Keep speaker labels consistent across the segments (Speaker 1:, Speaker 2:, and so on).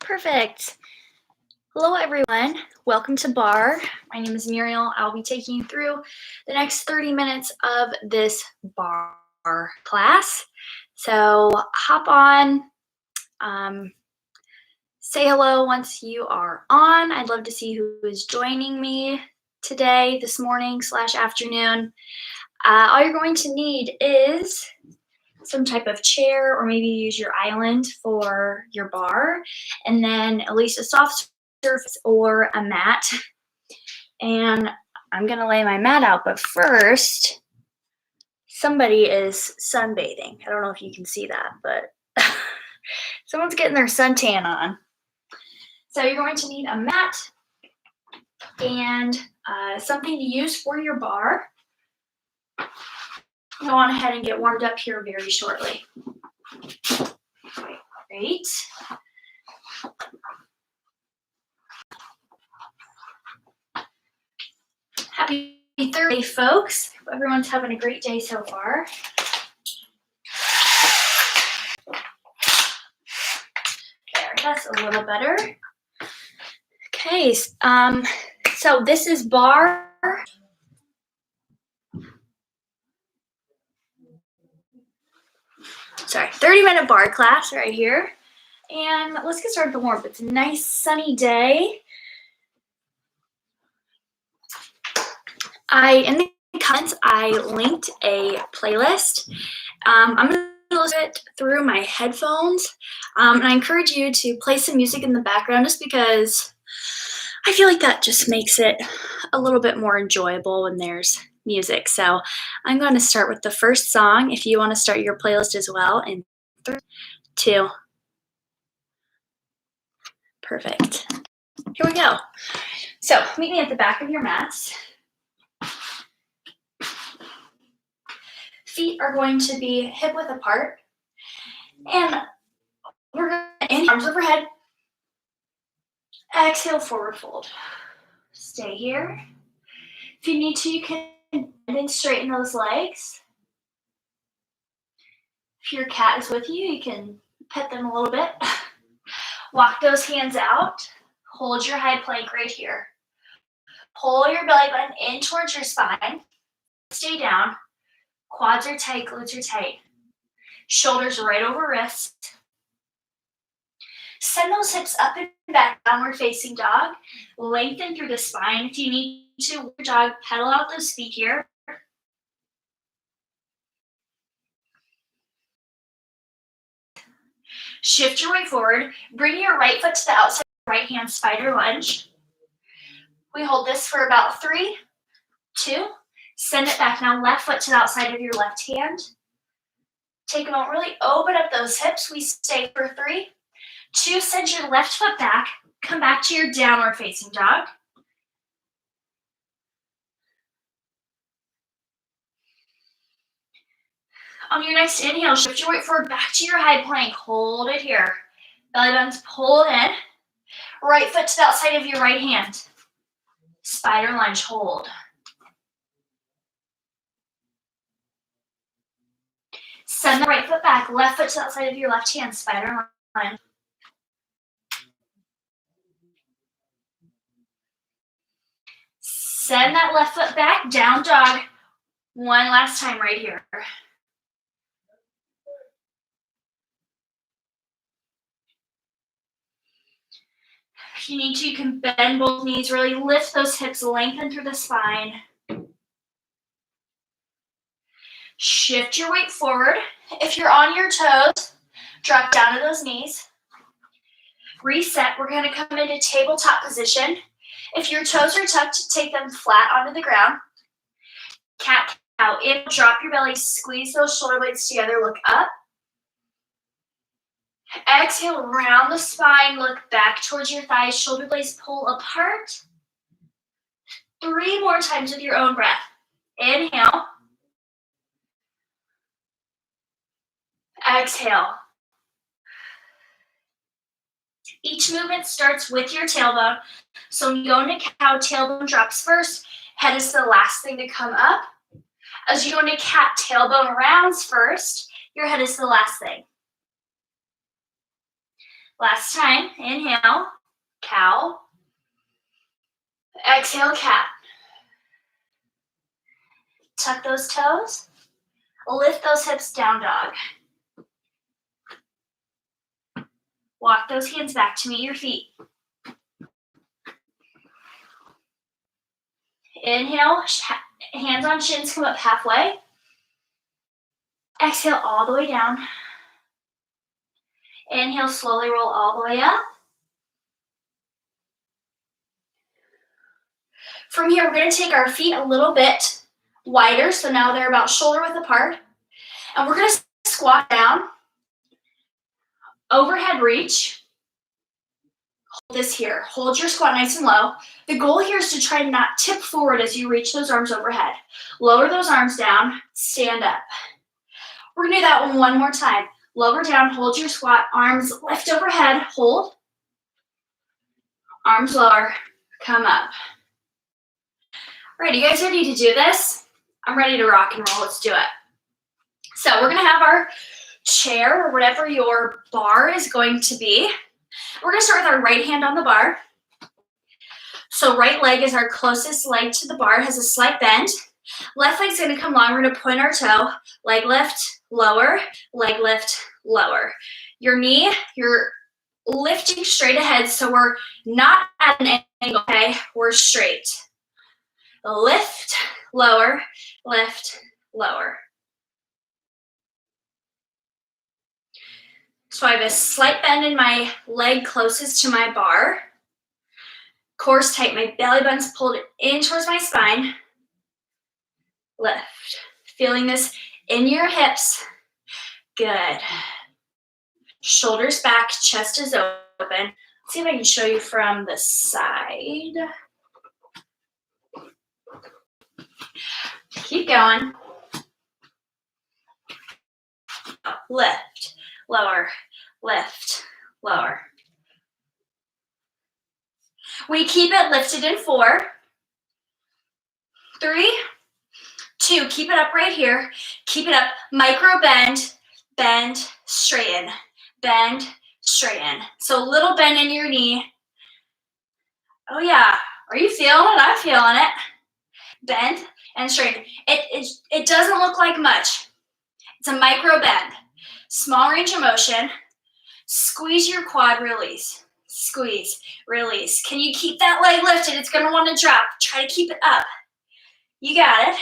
Speaker 1: Perfect. Hello, everyone. Welcome to Barre. My name is Muriel. I'll be taking you through the next 30 minutes of this Barre class. So hop on, say hello once you are on. I'd love to see who is joining me today, this morning / afternoon. All you're going to need is some type of chair, or maybe use your island for your bar, and then at least a soft surface or a mat. And I'm gonna lay my mat out, but first, somebody is sunbathing. I don't know if you can see that, but someone's getting their suntan on. So you're going to need a mat and something to use for your bar. Go on ahead and get warmed up here very shortly. Great. Happy Thursday, folks. Hope everyone's having a great day so far. There, that's a little better. Okay, so this is Barre. Sorry, 30-minute Barre class right here. And let's get started with the warm-up. It's a nice sunny day. In the comments, I linked a playlist. I'm going to listen to it through my headphones. And I encourage you to play some music in the background just because I feel like that just makes it a little bit more enjoyable when there's music. So I'm going to start with the first song. If you want to start your playlist as well in 3, 2. Perfect. Here we go. So meet me at the back of your mats. Feet are going to be hip width apart. And we're going to inhale, arms overhead. Exhale, forward fold. Stay here. If you need to, you can bend and straighten those legs. If your cat is with you, you can pet them a little bit. Walk those hands out. Hold your high plank right here. Pull your belly button in towards your spine. Stay down. Quads are tight, glutes are tight. Shoulders right over wrists. Send those hips up and back, downward facing dog. Lengthen through the spine. If you need to, dog, pedal out those feet here. Shift your weight forward. Bring your right foot to the outside, right hand, spider lunge. We hold this for about 3, 2. Send it back. Now left foot to the outside of your left hand. Take a moment, really open up those hips. We stay for 3, 2. Send your left foot back. Come back to your downward facing dog. On your next inhale, shift your weight forward back to your high plank. Hold it here. Belly button's pulled in. Right foot to the outside of your right hand. Spider lunge, hold. Send the right foot back. Left foot to the outside of your left hand. Spider lunge. Send that left foot back. Down dog. One last time right here. If you need to, you can bend both knees. Really lift those hips. Lengthen through the spine. Shift your weight forward. If you're on your toes, drop down to those knees. Reset. We're going to come into tabletop position. If your toes are tucked, take them flat onto the ground. Cat cow. In, drop your belly, squeeze those shoulder blades together, look up. Exhale, round the spine, look back towards your thighs, shoulder blades pull apart. 3 more times with your own breath. Inhale. Exhale. Each movement starts with your tailbone. So when you go into cow, tailbone drops first. Head is the last thing to come up. As you go into cat, tailbone rounds first. Your head is the last thing. Last time, inhale, cow. Exhale, cat. Tuck those toes. Lift those hips, down dog. Walk those hands back to meet your feet. Inhale, hands on shins, come up halfway. Exhale all the way down. Inhale, slowly roll all the way up. From here, we're going to take our feet a little bit wider, so now they're about shoulder width apart. And we're going to squat down, overhead reach. Hold this here. Hold your squat nice and low. The goal here is to try to not tip forward as you reach those arms overhead. Lower those arms down, stand up. We're going to do that one more time. Lower down, hold your squat, arms lift overhead, hold. Arms lower, come up. All right, you guys ready to do this? I'm ready to rock and roll. Let's do it. So we're going to have our chair or whatever your bar is going to be. We're going to start with our right hand on the bar. So right leg is our closest leg to the bar. It has a slight bend. Left leg's going to come long. We're going to point our toe. Leg lift, lower. Leg lift, lower. Your knee, you're lifting straight ahead, so we're not at an angle, okay? We're straight. Lift, lower, lift, lower. So I have a slight bend in my leg closest to my bar. Core's tight, my belly button's pulled in towards my spine. Lift. Feeling this in your hips. Good. Shoulders back, chest is open. Let's see if I can show you from the side. Keep going. Lift, lower, lift, lower. We keep it lifted in 4, 3, 2. Keep it up right here. Keep it up. Micro bend, bend, straighten, bend, straighten. So a little bend in your knee. Oh yeah. Are you feeling it? I'm feeling it. Bend and straighten. It doesn't look like much. It's a micro bend. Small range of motion. Squeeze your quad, release. Squeeze, release. Can you keep that leg lifted? It's going to want to drop. Try to keep it up. You got it.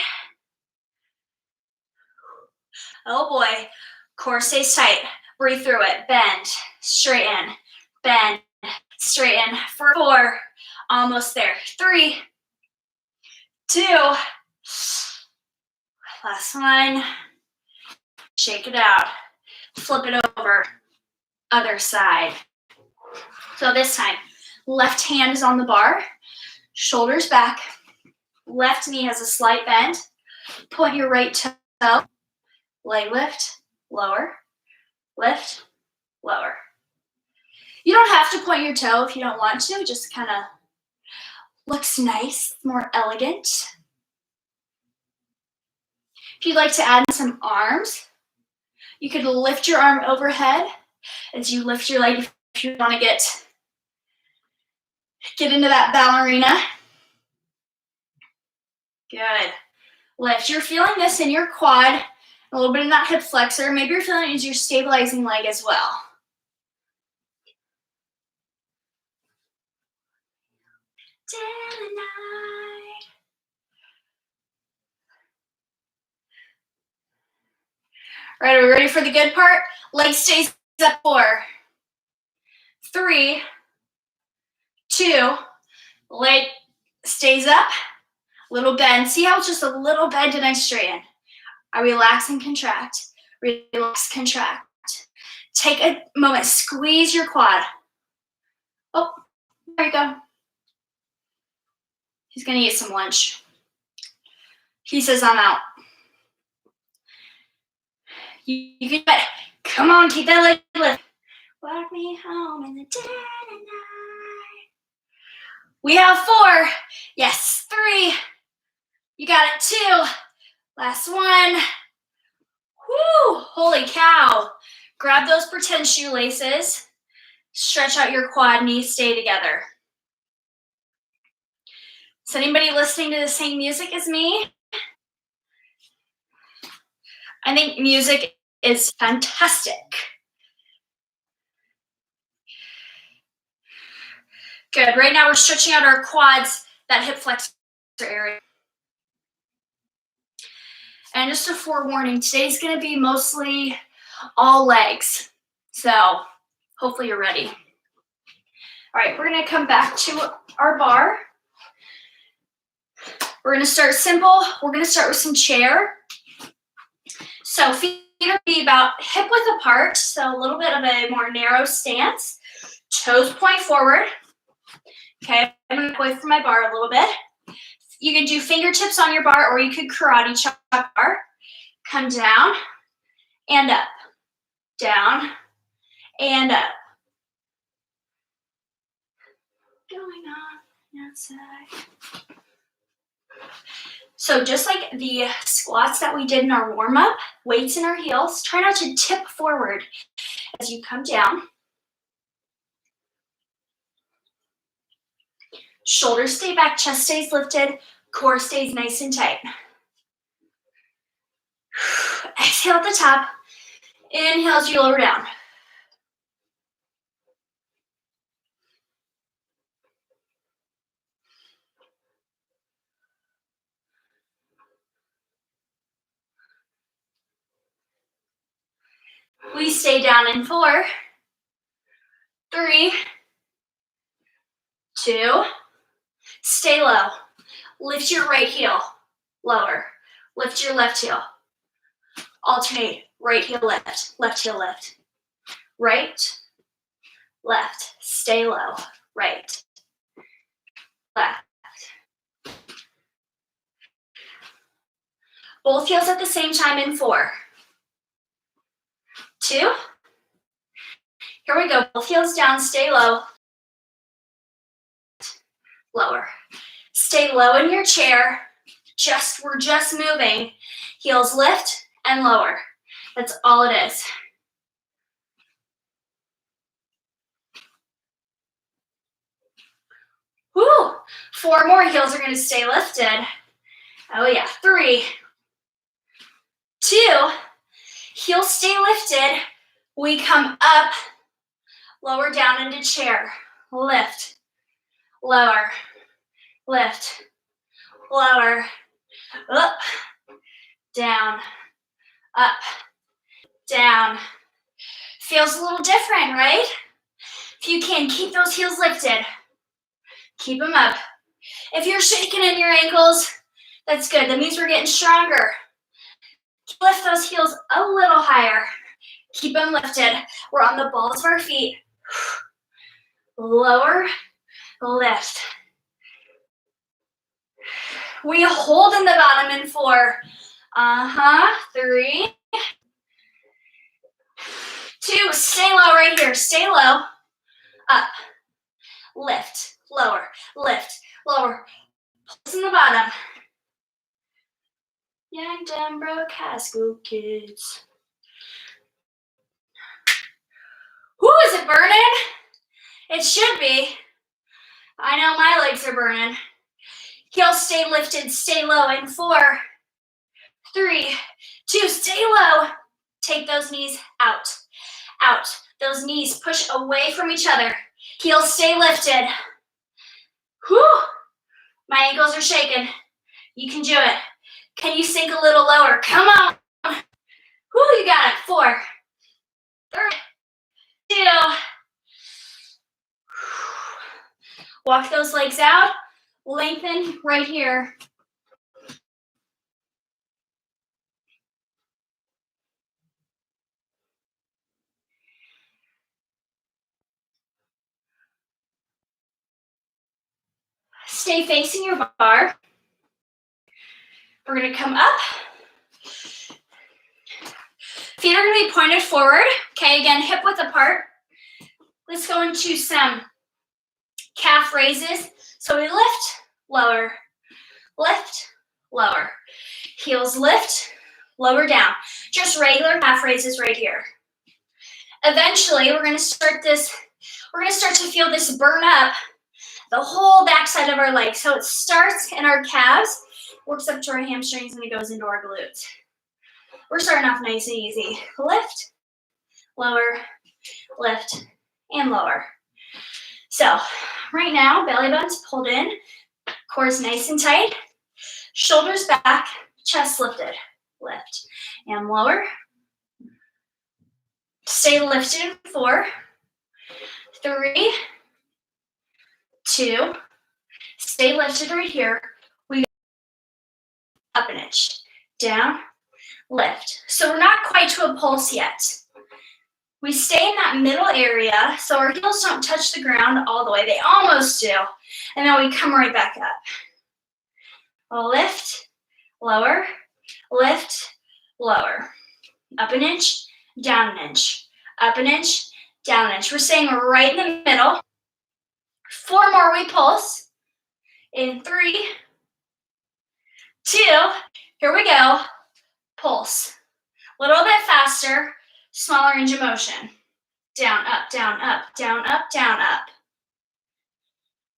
Speaker 1: Oh boy. Core stays tight. Breathe through it. Bend, straighten, bend, straighten. For 4. Almost there. 3, 2. Last one. Shake it out. Flip it over. Other side. So this time, left hand is on the bar, shoulders back, left knee has a slight bend, point your right toe, leg lift, lower, lift, lower. You don't have to point your toe if you don't want to, just kind of looks nice, more elegant. If you'd like to add in some arms, you could lift your arm overhead as you lift your leg if you want to get into that ballerina. Good. Lift. You're feeling this in your quad, a little bit in that hip flexor. Maybe you're feeling it as your stabilizing leg as well. All right, are we ready for the good part? Leg stays up. 4, 3, 2, leg stays up, little bend. See how it's just a little bend and I straighten. I relax and contract, relax, contract. Take a moment, squeeze your quad. Oh, there you go. He's gonna eat some lunch. He says I'm out. You can do it. Come on, keep that leg lift. Walk me home in the dead of night. We have 4. Yes, 3. You got it. 2. Last one. Whoo! Holy cow. Grab those pretend shoelaces. Stretch out your quad, knees stay together. Is anybody listening to the same music as me? I think music is fantastic. Good. Right now we're stretching out our quads, that hip flexor area. And just a forewarning, today's going to be mostly all legs. So hopefully you're ready. All right, we're going to come back to our bar. We're going to start simple. We're going to start with some chair. So feet are going to be about hip width apart, so a little bit of a more narrow stance. Toes point forward. Okay, I'm going to go away from my bar a little bit. You can do fingertips on your bar, or you could karate chop bar. Come down and up, down and up. Going on outside. So just like the squats that we did in our warm-up, weights in our heels, try not to tip forward as you come down. Shoulders stay back, chest stays lifted, core stays nice and tight. Exhale at the top. Inhale as you lower down. We stay down in 4, 3, 2, stay low. Lift your right heel, lower. Lift your left heel. Alternate, right heel lift, left heel lift. Right, left, stay low. Right, left. Both heels at the same time in 4, 2. Here we go, both heels down, stay low. Lower. Stay low in your chair. We're just moving. Heels lift and lower. That's all it is. Woo! 4 more, heels are going to stay lifted. Oh yeah, 3, 2, heels stay lifted. We come up, lower down into chair. Lift, lower, lift, lower, up, down, up, down. Feels a little different, right? If you can, keep those heels lifted. Keep them up. If you're shaking in your ankles, that's good. That means we're getting stronger. Lift those heels a little higher. Keep them lifted. We're on the balls of our feet. Lower, lift. We hold in the bottom in 4. 3, 2, stay low right here. Stay low. Up, lift, lower, lift, lower. Pulse in the bottom. Yanked and broke high school kids. Whoo, is it burning? It should be. I know my legs are burning. Heels stay lifted, stay low in 4, 3, 2, stay low. Take those knees out, out. Those knees push away from each other. Heels stay lifted. Whew, my ankles are shaking. You can do it. Can you sink a little lower? Come on. Whew, you got it. 4, 3, 2. Walk those legs out. Lengthen right here. Stay facing your bar. We're going to come up. Feet are going to be pointed forward. Okay, again, hip width apart. Let's go into some calf raises. So we lift, lower, lift, lower. Heels lift, lower down. Just regular calf raises right here. Eventually, we're going to start this we're gonna start to feel this burn up the whole backside of our leg. So it starts in our calves, works up to our hamstrings, and it goes into our glutes. We're starting off nice and easy. Lift, lower, lift, and lower. So right now, belly button's pulled in, core's nice and tight, shoulders back, chest lifted. Lift and lower. Stay lifted in 4, 3, 2, stay lifted right here. We up an inch, down, lift. So we're not quite to a pulse yet. We stay in that middle area so our heels don't touch the ground all the way. They almost do. And then we come right back up. Lift, lower, lift, lower. Up an inch, down an inch. Up an inch, down an inch. We're staying right in the middle. 4 more, we pulse. In 3, 2, here we go. Pulse. A little bit faster, smaller range of motion. Down, up, down, up, down, up, down, up.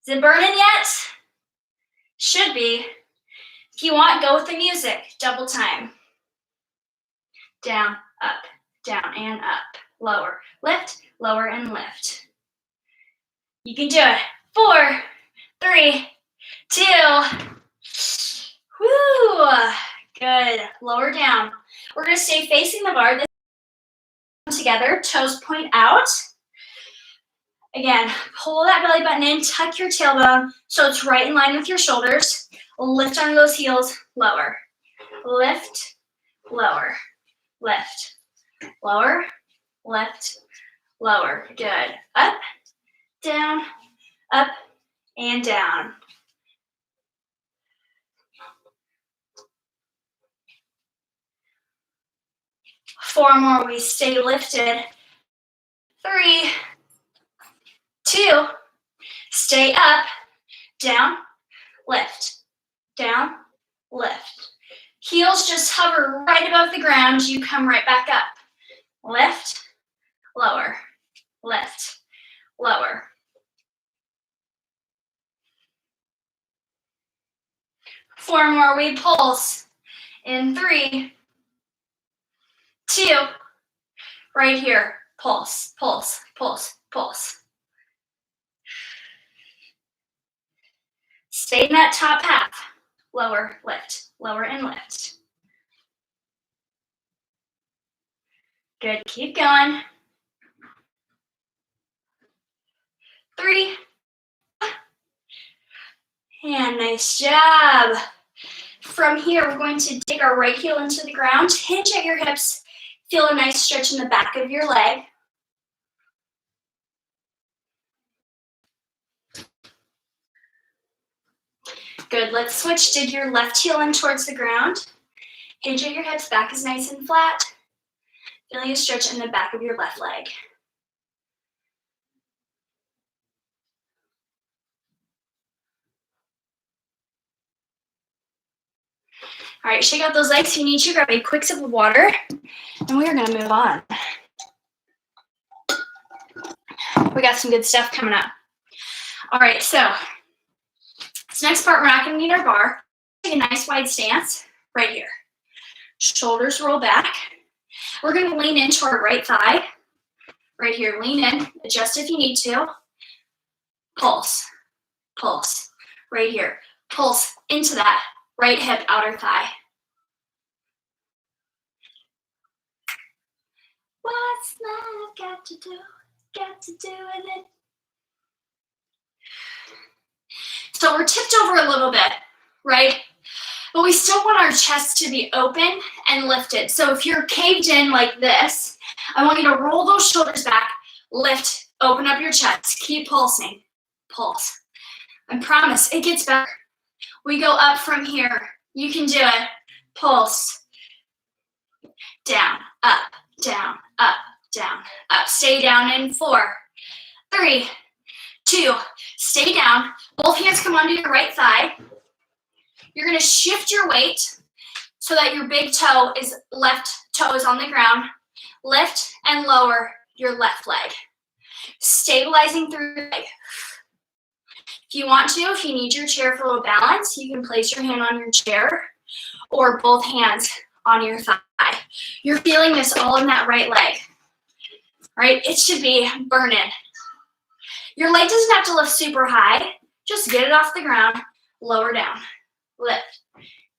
Speaker 1: Is it burning yet? Should be. If you want, go with the music. Double time. Down, and up. Lower, lift, lower, and lift. You can do it. 4, 3, 2. Woo! Good. Lower down. We're going to stay facing the bar. This together. Toes point out. Again, pull that belly button in. Tuck your tailbone so it's right in line with your shoulders. Lift on those heels. Lower. Lift. Lower. Lift. Lower. Lift. Lower. Good. Up. Down. Up. And down. Four more, we stay lifted. 3, 2, stay up, down, lift, down, lift. Heels just hover right above the ground, you come right back up. Lift, lower, lift, lower. Four more, we pulse. In 3, 2, right here, pulse, pulse, pulse, pulse. Stay in that top half. Lower, lift, lower, and lift. Good, keep going. 3, and nice job. From here, we're going to dig our right heel into the ground, hinge at your hips, feel a nice stretch in the back of your leg. Good, let's switch. Dig your left heel in towards the ground. Hinge at your hips, back is nice and flat. Feeling a stretch in the back of your left leg. All right, shake out those legs. If you need to, grab a quick sip of water, and we are gonna move on. We got some good stuff coming up. All right, so this next part, we're not gonna need our bar. Take a nice wide stance right here. Shoulders roll back. We're gonna lean into our right thigh. Right here, lean in, adjust if you need to. Pulse, pulse, right here. Pulse into that right hip, outer thigh. What's love got to do with it? So we're tipped over a little bit, right? But we still want our chest to be open and lifted. So if you're caved in like this, I want you to roll those shoulders back, lift, open up your chest, keep pulsing, pulse. I promise it gets better. We go up from here. You can do it. Pulse. Down, up, down, up, down, up. Stay down in 4, 3, 2, stay down. Both hands come onto your right thigh. You're gonna shift your weight so that your big toe left toe is on the ground. Lift and lower your left leg. Stabilizing through your leg. If you want to, if you need your chair for a little balance, you can place your hand on your chair or both hands on your thigh. You're feeling this all in that right leg, right? It should be burning. Your leg doesn't have to lift super high. Just get it off the ground, lower down, lift,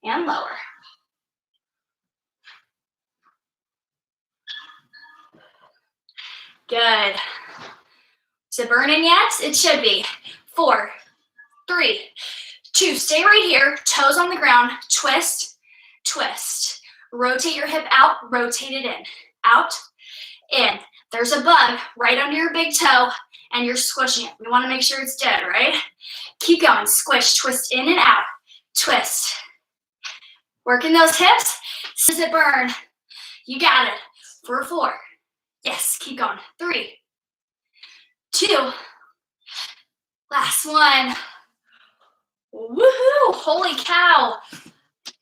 Speaker 1: and lower. Good. Is it burning yet? It should be. 4, 3, 2, stay right here, toes on the ground, twist, twist. Rotate your hip out, rotate it in, out, in. There's a bug right under your big toe and you're squishing it. We want to make sure it's dead, right? Keep going, squish, twist in and out, twist. Working those hips, does it burn? You got it. For 4, yes, keep going, 3, 2, last one. Woohoo! Holy cow!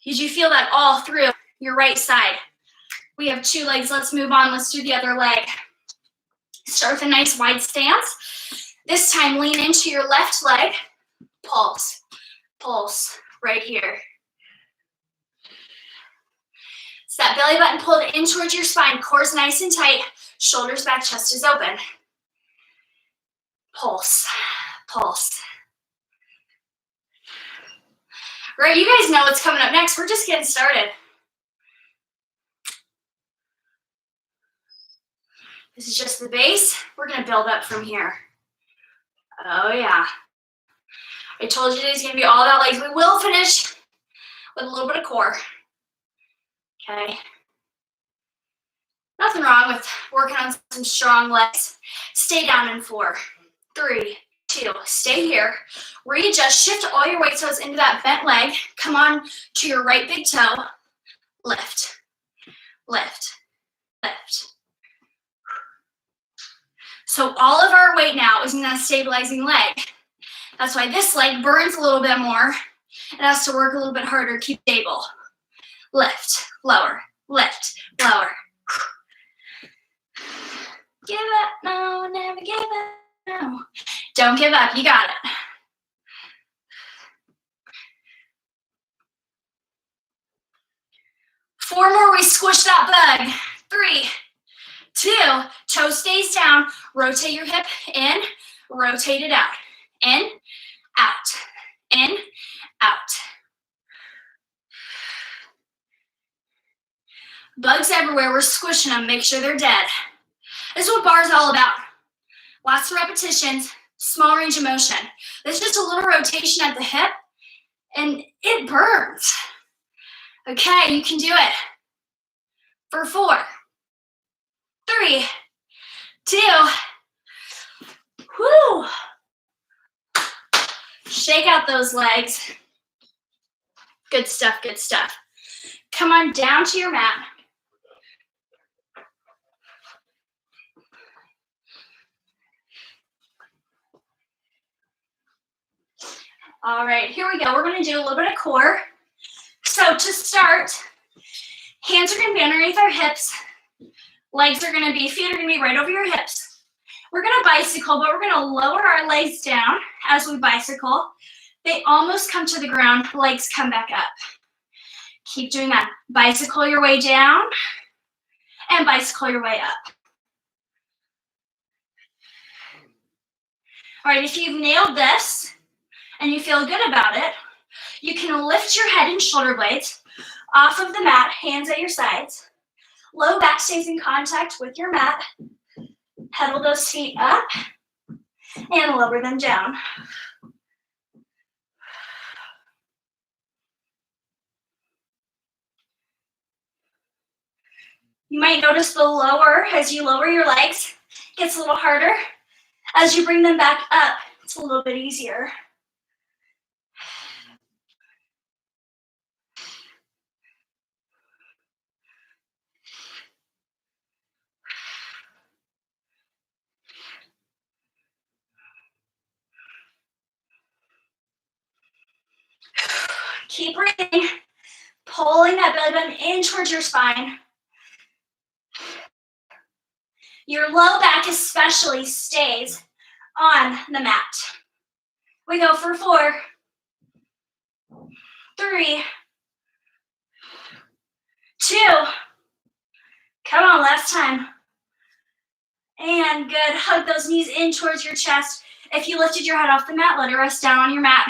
Speaker 1: Did you feel that all through your right side? We have 2 legs. Let's move on. Let's do the other leg. Start with a nice wide stance. This time, lean into your left leg. Pulse. Pulse right here. It's that belly button pulled in towards your spine. Core's nice and tight. Shoulders back, chest is open. Pulse. Pulse. Right, you guys know what's coming up next. We're just getting started. This is just the base. We're going to build up from here. Oh, yeah. I told you today's going to be all about legs. We will finish with a little bit of core. Okay. Nothing wrong with working on some strong legs. Stay down in 4, 3, 2. Stay here. Readjust. Shift all your weight toes into that bent leg. Come on to your right big toe. Lift. Lift. Lift. So all of our weight now is in that stabilizing leg. That's why this leg burns a little bit more. It has to work a little bit harder. Keep stable. Lift, lower, lift, lower. Give up, no, never give up, no. Don't give up, you got it. Four more, we squish that bug. 3, 2, toe stays down. Rotate your hip in, rotate it out. In, out, in, out. Bugs everywhere, we're squishing them, make sure they're dead. This is what barre is all about. Lots of repetitions, small range of motion. There's just a little rotation at the hip, and it burns. Okay, you can do it. For 4, 3, 2, whoo. Shake out those legs. Good stuff, good stuff. Come on down to your mat. All right, here we go. We're going to do a little bit of core. So to start, hands are going to be underneath our hips. Legs are going to be, feet are going to be right over your hips. We're going to bicycle, but we're going to lower our legs down as we bicycle. They almost come to the ground, legs come back up. Keep doing that. Bicycle your way down and bicycle your way up. All right, if you've nailed this and you feel good about it, you can lift your head and shoulder blades off of the mat, hands at your sides. Low back stays in contact with your mat. Pedal those feet up and lower them down. You might notice the lower, as you lower your legs, gets a little harder. As you bring them back up, it's a little bit easier. Keep breathing, pulling that belly button in towards your spine. Your low back especially stays on the mat. We go for 4, 3, 2. Come on, last time. And good. Hug those knees in towards your chest. If you lifted your head off the mat, let it rest down on your mat.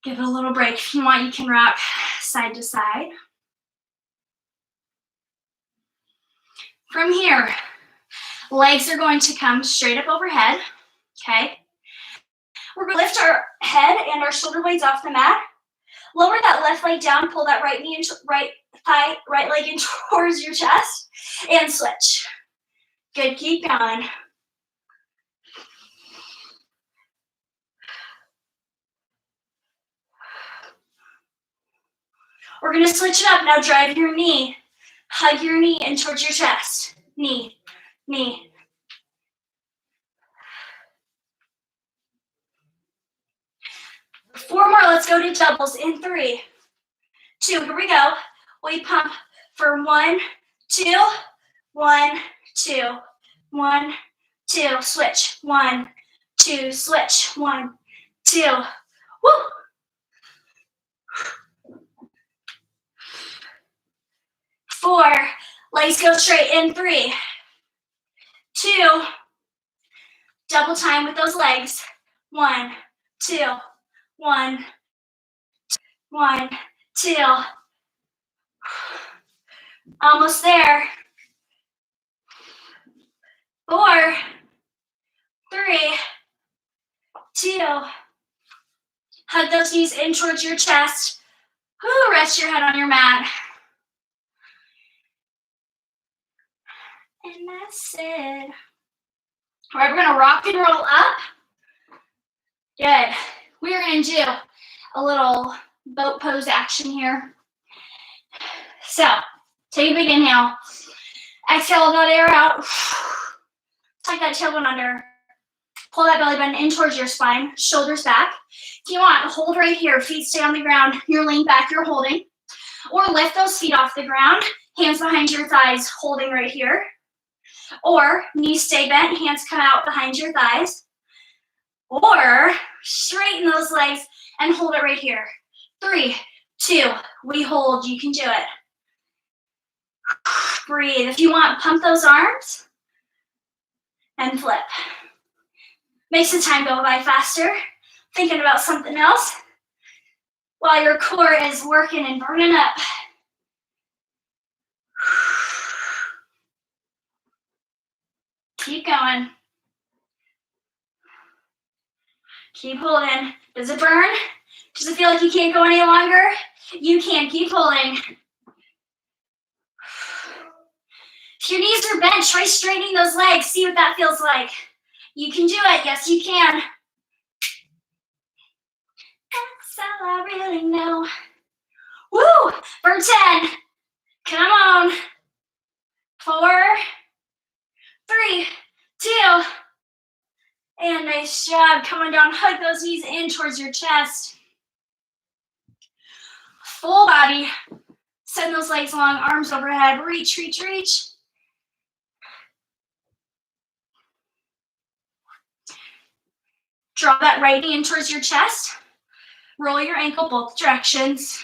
Speaker 1: Give it a little break. If you want, you can rock side to side. From here, legs are going to come straight up overhead, okay? We're going to lift our head and our shoulder blades off the mat. Lower that left leg down, pull that right knee into right leg in towards your chest, and switch. Good, keep going. We're going to switch it up. Now drive your knee. Hug your knee in towards your chest. Knee, knee. Four more, let's go to doubles in 3, 2, here we go. We pump for 1, 2, 1, 2, 1, 2, switch, 1, 2, switch, 1, 2, woo. 4, legs go straight in 3, 2, double time with those legs, 1, 2, 1, 1, 2, almost there, 4, 3, 2, hug those knees in towards your chest, rest your head on your mat, and that's it. All right, we're gonna rock and roll up. Good. We are gonna do a little boat pose action here. So, take a big inhale. Exhale that air out. Tuck that tailbone under. Pull that belly button in towards your spine, shoulders back. If you want, hold right here. Feet stay on the ground. You're leaning back, you're holding. Or lift those feet off the ground. Hands behind your thighs, holding right here. Or knees stay bent, hands come out behind your thighs. Or straighten those legs and hold it right here. 3, 2, we hold, you can do it. Breathe. If you want, pump those arms and flip. Makes the time go by faster. Thinking about something else while your core is working and burning up. Keep going. Keep holding. Does it burn? Does it feel like you can't go any longer? You can. Keep holding. If your knees are bent, try straightening those legs. See what that feels like. You can do it. Yes, you can. That's all I really know. Woo! For 10. Come on. 4, 3, 2. And nice job. Coming down, hug those knees in towards your chest. Full body. Send those legs long, arms overhead. Reach, reach, reach. Draw that right knee in towards your chest. Roll your ankle both directions.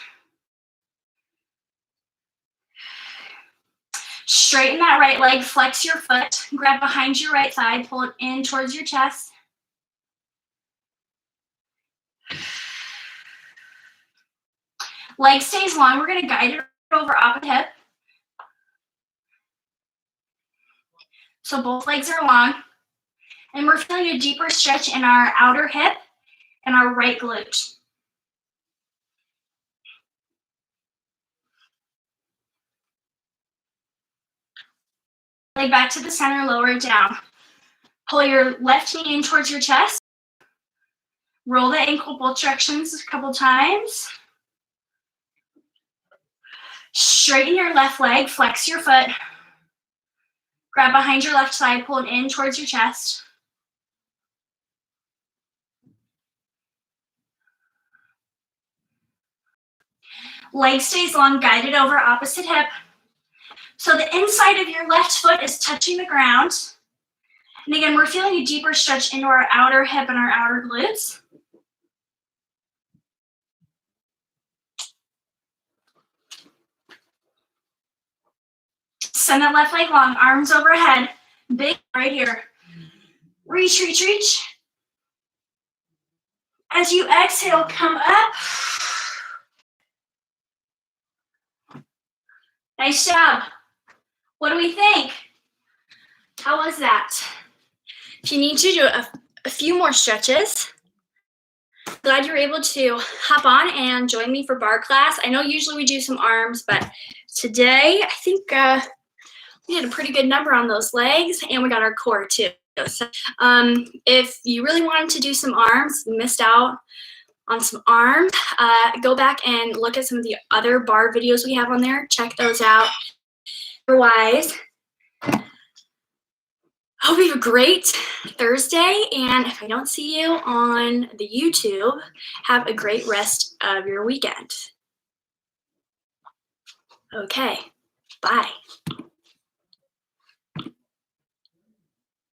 Speaker 1: Straighten that right leg, flex your foot, grab behind your right thigh, pull it in towards your chest. Leg stays long, we're gonna guide it over opposite hip. So both legs are long. And we're feeling a deeper stretch in our outer hip and our right glute. Leg back to the center, lower it down. Pull your left knee in towards your chest. Roll the ankle both directions a couple times. Straighten your left leg, flex your foot. Grab behind your left side, pull it in towards your chest. Leg stays long, guided over opposite hip. So the inside of your left foot is touching the ground. And again, we're feeling a deeper stretch into our outer hip and our outer glutes. Send that left leg long, arms overhead. Big right here. Reach, reach, reach. As you exhale, come up. Nice job. What do we think? How was that? If you need to do a few more stretches, glad you're able to hop on and join me for barre class. I know usually we do some arms, but today I think we had a pretty good number on those legs, and we got our core too. So, if you really wanted to do some arms, missed out on some arms, go back and look at some of the other barre videos we have on there. Check those out. Otherwise, I hope you have a great Thursday, and if I don't see you on the YouTube, have a great rest of your weekend. Okay, bye.